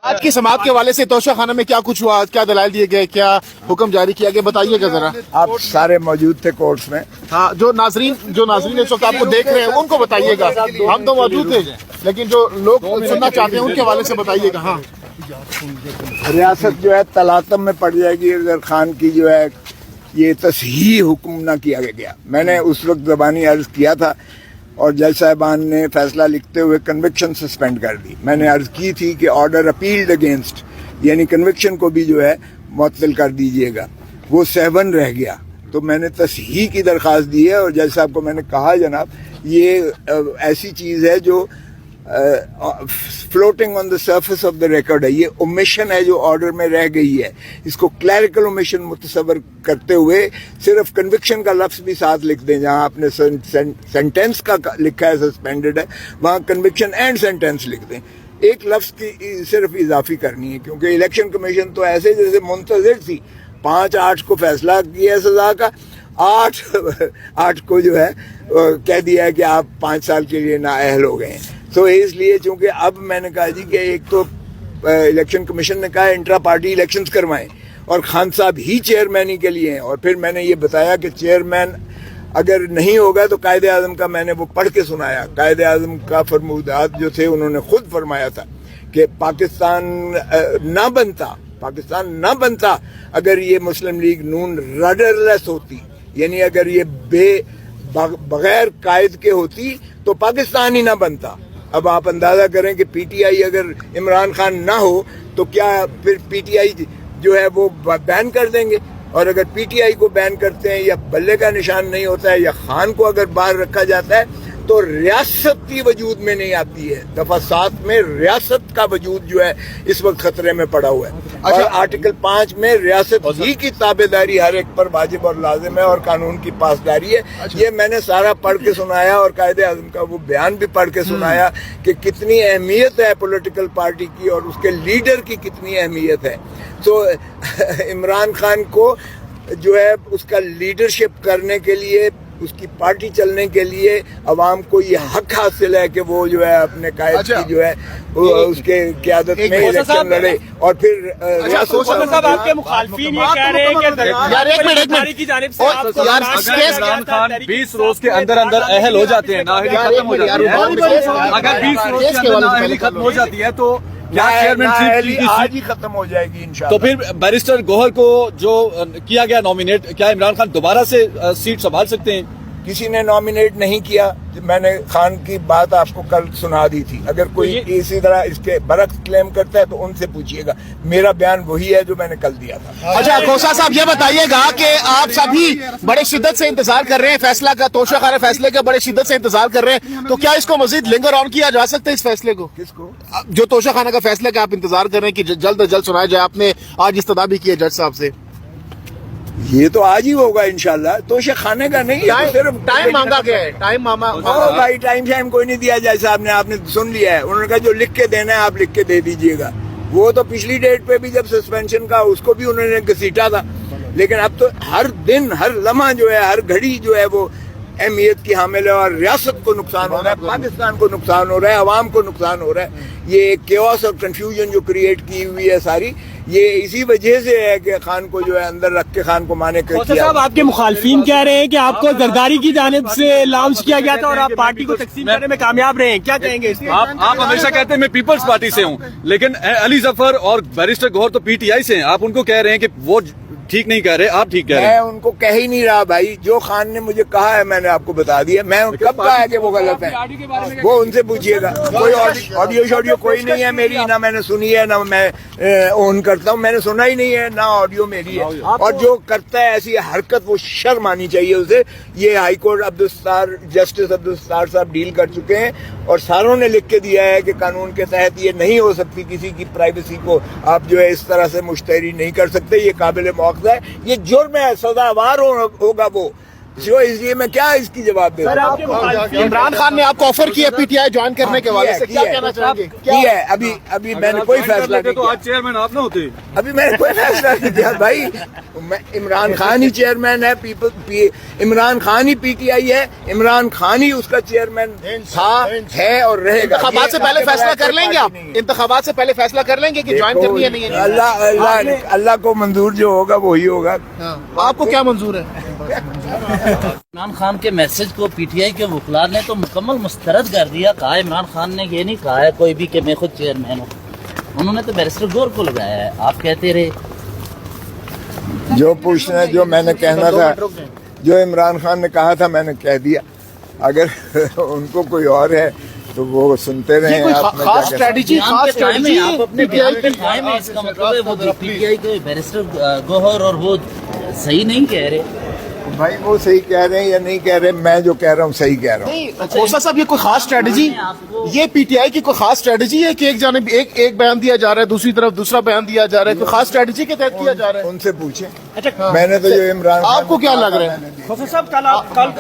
آج کی سماعت کے حوالے سے توشہ خانہ میں کیا کچھ ہوا، کیا دلائل دیے گئے، کیا حکم جاری کیا گیا، بتائیے گا ذرا. آپ سارے موجود تھے کورٹس میں. ہاں، جو ناظرین اس وقت آپ کو دیکھ رہے ہیں ان کو بتائیے گا. ہم تو موجود تھے لیکن جو لوگ سننا چاہتے ہیں ان کے حوالے سے بتائیے گا. ہاں، ریاست جو ہے تلاطم میں پڑ جائے گی اگر خان کی جو ہے یہ تصحیح حکم نہ کیا گیا. میں نے اس وقت زبانی عرض کیا تھا اور جج صاحبان نے فیصلہ لکھتے ہوئے کنوکشن سسپینڈ کر دی. میں نے عرض کی تھی کہ آرڈر اپیلڈ اگینسٹ یعنی کنوکشن کو بھی جو ہے معطل کر دیجئے گا. وہ 7 رہ گیا تو میں نے تصحیح کی درخواست دی ہے اور جج صاحب کو میں نے کہا جناب یہ ایسی چیز ہے جو floating on the surface of the record ہے. یہ اومیشن ہے جو آرڈر میں رہ گئی ہے. اس کو کلیریکل اومیشن متصور کرتے ہوئے صرف کنوکشن کا لفظ بھی ساتھ لکھ دیں. جہاں آپ نے سینٹینس کا لکھا ہے سسپینڈڈ ہے وہاں کنوکشن اینڈ سینٹینس لکھ دیں. ایک لفظ کی صرف اضافی کرنی ہے کیونکہ الیکشن کمیشن تو ایسے جیسے منتظر تھی. 5/8 کو فیصلہ کیا ہے سزا کا، 8 کو جو ہے کہہ دیا ہے کہ آپ 5 سال کے لیے نااہل ہو گئے ہیں. تو اس لیے چونکہ اب میں نے کہا جی کہ ایک تو الیکشن کمیشن نے کہا انٹرا پارٹی الیکشنز کروائیں اور خان صاحب ہی چیئرمینی کے لیے ہیں. اور پھر میں نے یہ بتایا کہ چیئرمین اگر نہیں ہوگا تو قائد اعظم کا میں نے وہ پڑھ کے سنایا. قائد اعظم کا فرمودات جو تھے انہوں نے خود فرمایا تھا کہ پاکستان نہ بنتا اگر یہ مسلم لیگ نون رڈرلیس ہوتی، یعنی اگر یہ بغیر قائد کے ہوتی تو پاکستان ہی نہ بنتا. اب آپ اندازہ کریں کہ پی ٹی آئی اگر عمران خان نہ ہو تو کیا پھر پی ٹی آئی جو ہے وہ بین کر دیں گے. اور اگر پی ٹی آئی کو بین کرتے ہیں یا بلے کا نشان نہیں ہوتا ہے یا خان کو اگر باہر رکھا جاتا ہے تو ریاست کی وجود میں نہیں آتی ہے. دفعہ 7 میں ریاست کا وجود جو ہے اس وقت خطرے میں پڑا ہوا ہے. اور آرٹیکل 5 میں ریاست ہی کی تابعداری ہر ایک پر واجب اور لازم ہے اور قانون کی پاسداری ہے. یہ میں نے سارا پڑھ کے سنایا اور قائد اعظم کا وہ بیان بھی پڑھ کے سنایا کہ کتنی اہمیت ہے پولیٹیکل پارٹی کی اور اس کے لیڈر کی کتنی اہمیت ہے. تو عمران خان کو جو ہے اس کا لیڈرشپ کرنے کے لیے، اس کی پارٹی چلنے کے لیے عوام کو یہ حق حاصل ہے کہ وہ جو ہے اپنے قائد کی جو ہے اس کے قیادت میں الیکشن لڑے. اور پھر آپ کے مخالفین یہ کہہ رہے ہیں کہ جانب سے عمران خان 20 روز کے اندر اہل ہو جاتے ہیں، نااہلی ختم ہو جاتی ہے. اگر 20 روز کے اندر نااہلی ختم ہو جاتی ہے تو آج ہی ختم ہو جائے گی انشاءاللہ. تو پھر بیرسٹر گوہر کو جو کیا گیا نامینیٹ، کیا عمران خان دوبارہ سے سیٹ سنبھال سکتے ہیں؟ کسی نے نامینیٹ نہیں کیا. میں نے خان کی بات آپ کو کل سنا دی تھی. اگر کوئی اسی طرح اس کے برعکس کلیم کرتا ہے تو ان سے پوچھیے گا. میرا بیان وہی ہے جو میں نے کل دیا تھا. اچھا کھوسا صاحب یہ بتائیے گا کہ آپ سبھی بڑے شدت سے انتظار کر رہے ہیں فیصلہ کا، توشہ خانہ فیصلے کا بڑے شدت سے انتظار کر رہے ہیں، تو کیا اس کو مزید لنگر آن کیا جا سکتا ہے اس فیصلے کو؟ کس کو؟ جو توشہ خانہ کا فیصلہ کا آپ انتظار کر رہے ہیں کہ جلد از جلد سنایا جائے. آپ نے آج استدعا بھی کی ہے جج صاحب سے. یہ تو آج ہی ہوگا انشاءاللہ. توشہ خانے کا نہیں، صرف ٹائم مانگا گیا ہے. ٹائم بھائی ٹائم شائم کوئی نہیں دیا جائے صاحب نے. آپ نے سن لیا ہے. انہوں نے کہا جو لکھ کے دینا ہے آپ لکھ کے دے دیجئے گا. وہ تو پچھلی ڈیٹ پہ بھی جب سسپینشن کا اس کو بھی انہوں نے گھسیٹا تھا. لیکن اب تو ہر دن ہر لمحہ جو ہے ہر گھڑی جو ہے وہ اہمیت کی حامل ہے اور ریاست کو نقصان ہو رہا ہے، پاکستان کو نقصان ہو رہا ہے، عوام کو نقصان ہو رہا ہے. یہ کیوس اور کنفیوژن جو کریٹ کی ہوئی ہے ساری، یہ اسی وجہ سے ہے کہ خان کو جو ہے اندر رکھ کے خان کو مانے کر کیا. صاحب آپ کے مخالفین کہہ رہے ہیں کہ آپ کو زرداری کی جانب سے لانچ کیا گیا تھا اور آپ پارٹی کو تقسیم کرنے میں کامیاب رہے ہیں، کیا کہیں گے اس میں؟ آپ ہمیشہ کہتے ہیں میں پیپلز پارٹی سے ہوں، لیکن علی ظفر اور بیرسٹر گوہر تو پی ٹی آئی سے ہیں. آپ ان کو کہہ رہے ہیں کہ وہ ٹھیک نہیں کہہ رہے، آپ ٹھیک کہہ رہے ہیں. میں ان کو کہہ ہی نہیں رہا بھائی. جو خان نے مجھے کہا ہے میں نے آپ کو بتا دیا. میں کب کہا ہے کہ وہ غلط ہے؟ وہ ان سے پوچھیے گا. کوئی آڈیو شاڈیو کوئی نہیں ہے میری، نہ میں نے سنی ہے، نہ میں اون کرتا ہوں. میں نے سنا ہی نہیں ہے، نہ آڈیو میری ہے. اور جو کرتا ہے ایسی حرکت وہ شرم آنی چاہیے اسے. یہ ہائی کورٹ جسٹس عبدالستار صاحب ڈیل کر چکے ہیں اور ساروں نے لکھ کے دیا ہے کہ قانون کے تحت یہ نہیں ہو سکتی. کسی کی پرائیویسی کو آپ جو ہے اس طرح سے مشتری نہیں کر سکتے. یہ قابل مواخذہ ہے، یہ جرم ہے، سزاوار ہوگا وہ. اس لیے میں کیا اس کی جواب دے رہا ہوں. عمران خان نے آپ کو آفر کیا پی ٹی آئی جوائن کرنے کے حوالے سے کیا کہنا چاہیں گے؟ کی ہے ابھی میں نے کوئی فیصلہ نہیں تو کیا. آج چیئرمین آپ نہ ہوتے. ابھی میں نے کوئی فیصلہ نہیں کیا بھائی. عمران خان ہی چیئرمین ہے. عمران خان ہی پی ٹی آئی ہے. عمران خان ہی اس کا چیئرمین تھا, ہے اور رہے گا. انتخابات سے پہلے فیصلہ کر لیں گے آپ؟ انتخابات سے پہلے فیصلہ کر لیں گے کہ جوائن کرنی ہے نہیں ہے؟ اللہ کو منظور جو ہوگا وہی ہوگا. آپ کو کیا منظور ہے؟ عمران خان کے میسج کو پی ٹی آئی کے وکلاء نے تو مکمل مسترد کر دیا. کہا عمران خان نے یہ نہیں کہا ہے کوئی بھی کہ میں خود چیئرمین ہوں. انہوں نے تو بیرسٹر گور کو لگایا ہے. آپ کہتے رہے جو پوچھنا ہے, جو میں نے کہنا تھا, جو عمران خان نے کہا تھا میں نے کہہ دیا. اگر ان کو کوئی اور ہے تو وہ سنتے رہے. خاص اسٹریٹجی آپ اپنے بیان پہ قائم ہیں. اس کا مطلب ہے وہ پی ٹی آئی کے بیرسٹر گوہر اور وہ صحیح نہیں کہہ رہے. بھائی وہ صحیح کہہ رہے ہیں یا نہیں کہہ رہے, میں جو کہہ رہا ہوں صحیح کہہ رہا ہوں. کھوسا صاحب یہ کوئی خاص اسٹریٹجی, یہ پی ٹی آئی کی کوئی خاص اسٹریٹجی ہے کہ ایک جانب ایک بیان دیا جا رہا ہے, دوسری طرف دوسرا بیان دیا جا رہا ہے, کوئی خاص اسٹریٹجی کے تحت کیا جا رہا ہے؟ ان سے پوچھیں. میں نے تو جو عمران آپ کو کیا لگ رہا ہے؟ کھوسا صاحب کل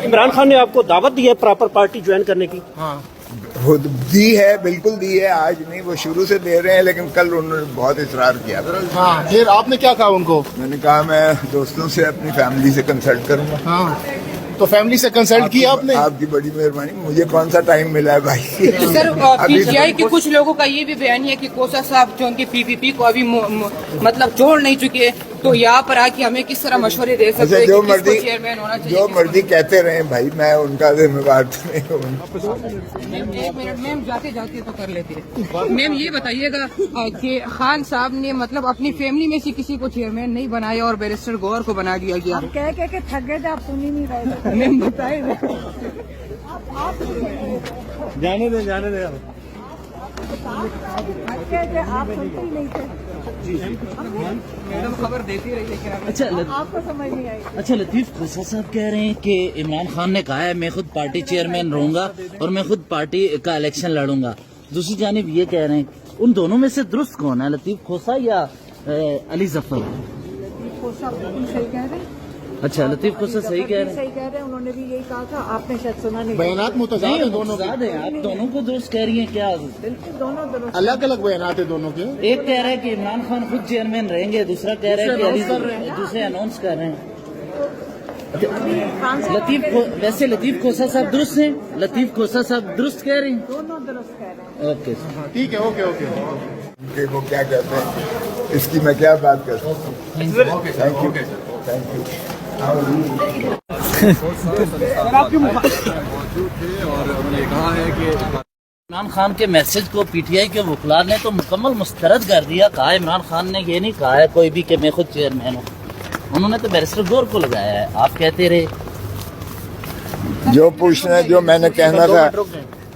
عمران خان نے آپ کو دعوت دی ہے پراپر پارٹی جوائن کرنے کی؟ خود دی ہے, بالکل دی ہے. آج نہیں, وہ شروع سے دے رہے ہیں, لیکن کل انہوں نے بہت اصرار کیا. ہاں, پھر آپ نے کیا کہا ان کو؟ میں نے کہا میں دوستوں سے اپنی فیملی سے کنسلٹ کروں گا. ہاں, تو فیملی سے کنسلٹ کیا آپ نے؟ آپ کی بڑی مہربانی. مجھے کون سا ٹائم ملا ہے بھائی؟ سر پی ٹی آئی کے کچھ لوگوں کا یہ بھی بیان ہے کہ کوسا صاحب جو ان کی پی پی پی کو ابھی مطلب چھوڑ نہیں چکے, تو یہاں پر آ کے ہمیں کس طرح مشورے دے سکتے ہیں جو کہ کس کو مرضی چیئرمین ہونا چاہیے؟ جو مرضی کہتے رہے بھائی, میں ان کا ذمہ دار تو نہیں ہوں. ایک منٹ میم, جاتے جاتے تو کر لیتے ہیں. میم یہ بتائیے گا کہ خان صاحب نے مطلب اپنی فیملی میں سے کسی کو چیئرمین نہیں بنایا اور بیرسٹر گور کو بنا دیا گیا. کہہ کے تھک گئے تھے, آپ سن ہی نہیں رہے. میم بتائے جانے دیں آپ سنتے ہی نہیں تھے. میڈم خبر دیتی رہی ہے کیا؟ آپ کو سمجھ نہیں آئی. اچھا, لطیف کھوسا صاحب کہہ رہے ہیں کہ عمران خان نے کہا ہے میں خود پارٹی چیئرمین رہوں گا اور میں خود پارٹی کا الیکشن لڑوں گا. دوسری جانب یہ کہہ رہے ہیں, ان دونوں میں سے درست کون ہے, لطیف کھوسا یا علی ظفر؟ کھوسا بالکل صحیح کہہ رہے ہیں. اچھا, لطیف کھوسا صحیح کہہ رہے ہیں. صحیح کہہ رہے ہیں, انہوں نے بھی یہی کہا تھا. آپ نے شاید سنا نہیں. بیانات متضاد ہیں دونوں کے, متضاد ہیں, آپ دونوں کو درست کہہ رہی ہیں کیا؟ بالکل دونوں درست. الگ الگ بیانات ہیں دونوں کے. ایک کہہ رہا ہے کہ عمران خان خود چیئرمین رہیں گے, دوسرا کہہ رہا ہے کہ دوسرے اناؤنس کر رہے ہیں. ویسے لطیف کھوسا صاحب درست ہیں, لطیف کھوسا صاحب درست کہہ رہی ہیں. دونوں درست کہہ رہے ہیں. اوکے ٹھیک ہے, اوکے اوکے. کہ وہ کیا کہتے ہیں, اس کی میں کیا بات کر سکتا ہوں. Thank you, thank you. اور انہوں نے کہا ہے کہ عمران خان کے میسج کو پی ٹی آئی کے وکلاء نے تو مکمل مسترد کر دیا. کہا عمران خان نے یہ نہیں کہا ہے کوئی بھی کہ میں خود چیئرمین ہوں. انہوں نے تو بیرسٹر گور کو لگایا ہے. آپ کہتے رہے جو پوچھنا ہے, جو میں نے کہنا تھا,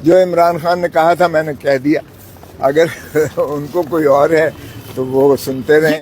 جو عمران خان نے کہا تھا میں نے کہہ دیا. اگر ان کو کوئی اور ہے تو وہ سنتے رہیں.